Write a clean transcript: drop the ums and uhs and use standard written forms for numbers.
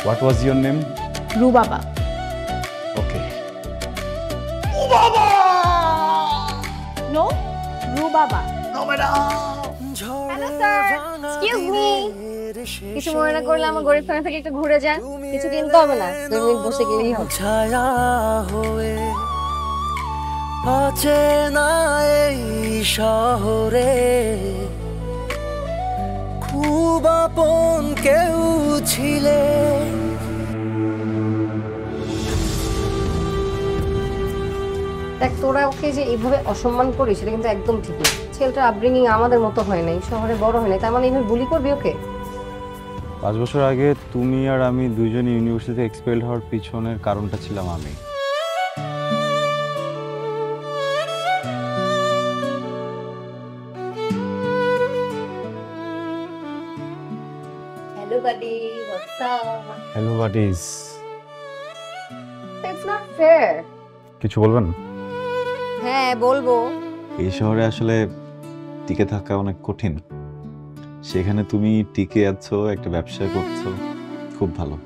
What was your name? Rubaba. Okay. No, Rubaba. Hello sir, excuse me. কিছু মনে না করলে আমার গরিব ফ্যামিলি থেকে একটু ঘুরে যান। কিছু কিনতে হবে না, 2 মিনিট বসে গেলেই হবে। ছায়া হয়ে আছে না এই শহরে, খুব আপন কেউ ছিলে। দেখ, তোরা ওকে যে এইভাবে অসম্মান করিস সেটা কিন্তু একদম ঠিক না। ছেলেটার আপব্রিঙ্গিং আমাদের মতো হয় নাই, শহরে বড় হয় নাই, তার মানে এইভাবে বুলি করবি ওকে? 5 বছর আগে তুমি আর আমি দুইজনই ইউনিভার্সিটিতে এক্সপেলড হওয়ার পিছনের কারণটা ছিলাম আমি। Hello buddy, what's up? Hello buddies. It's not fair. কিছু বলবেন? হ্যাঁ বলবো। এই শহরে আসলে টিকে থাকা অনেক কঠিন, সেখানে তুমি টিকে আছো, একটা ব্যবসা করছো, খুব ভালো।